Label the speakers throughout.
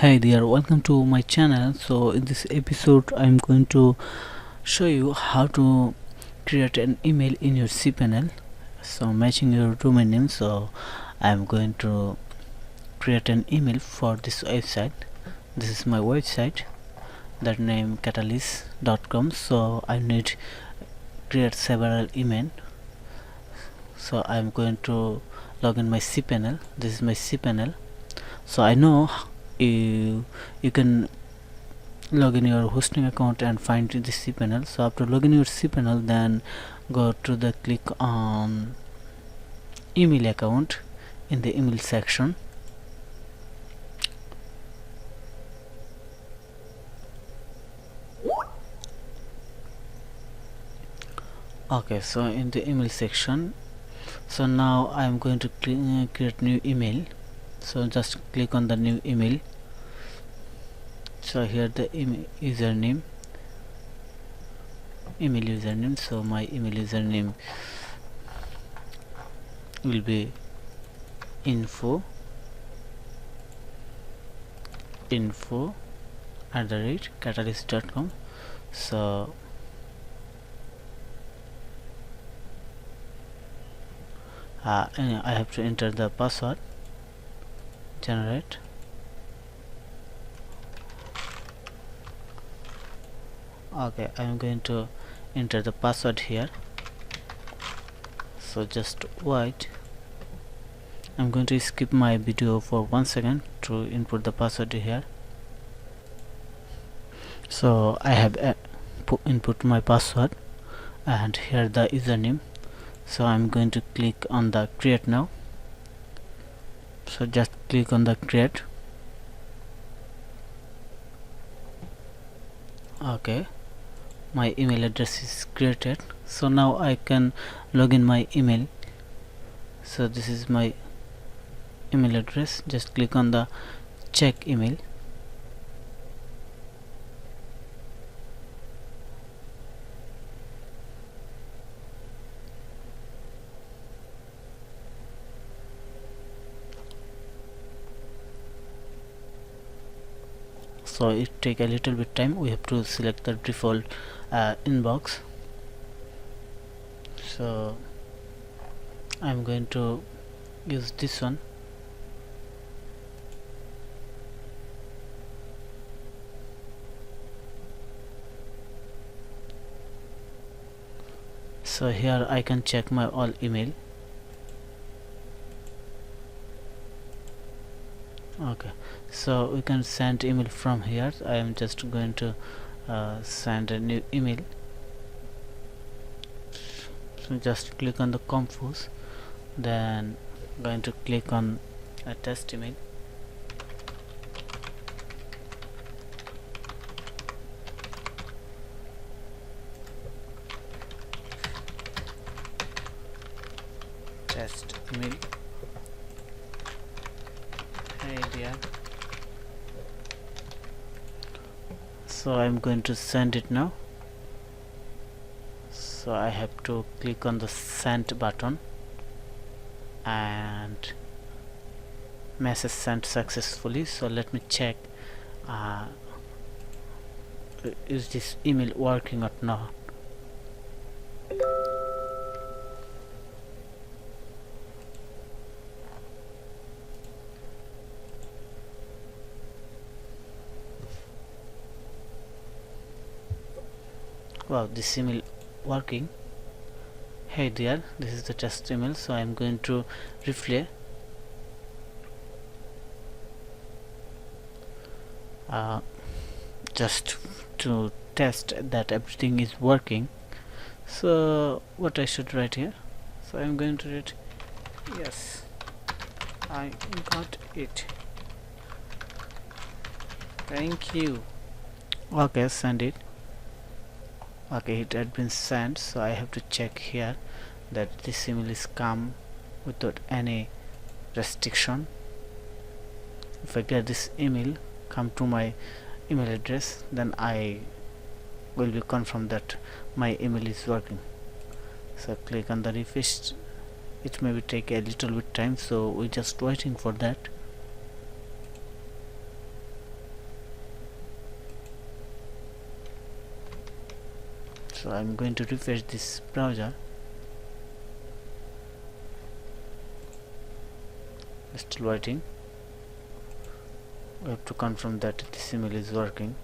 Speaker 1: Hi there, welcome to my channel. So in this episode I'm going to show you how to create an email in your cpanel, so matching your domain name. So I'm going to create an email for this website. This is my website, that name catalyst.com. so I need create several email. So I'm going to log in my cpanel. This is my cpanel. So I know you can log in your hosting account and find the cpanel. So after login your cpanel, then go to the click on email account in the email section. Okay, so in the email section, so now I'm going to create new email. So just click on the new email. So here the email username, so my email username will be info @catalyst.com. so I have to enter the password, generate. Okay, I'm going to enter the password here, so just wait. I'm going to skip my video for 1 second to input the password here. So I have input my password and here the username. So I'm going to click on the create now. So just click on the create. Okay, my email address is created. So now I can log in my email. So this is my email address. Just click on the check email. So it take a little bit time. We have to select the default inbox. So I'm going to use this one. So here I can check my all email. Okay, so we can send email from here. I am just going to send a new email. So just click on the compose, then going to click on a test email. Test email. Hey dear. So I'm going to send it now. So I have to click on the send button and message sent successfully. So let me check is this email working or not. Wow, this email working. Hey dear, this is the test email. So I'm going to replay. Just to test that everything is working. So what I should write here? So I'm going to write yes, I got it, thank you. Okay, send it. Okay, it had been sent. So I have to check here that this email is come without any restriction. If I get this email come to my email address, then I will be confirmed that my email is working. So click on the refresh. It may take a little bit time, so we're just waiting for that. So I'm going to refresh this browser. Still waiting. We have to confirm that this email is working.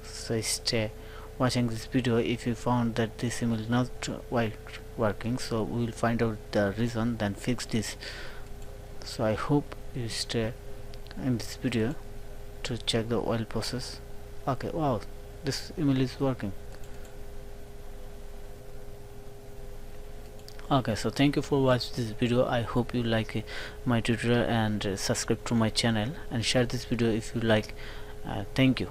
Speaker 1: So stay watching this video if you found that this email is not working. So we will find out the reason, then fix this. So I hope you stay in this video to check the oil process. Okay, wow, this email is working. Okay, so thank you for watching this video. I hope you like my tutorial, and subscribe to my channel and share this video if you like. Thank you.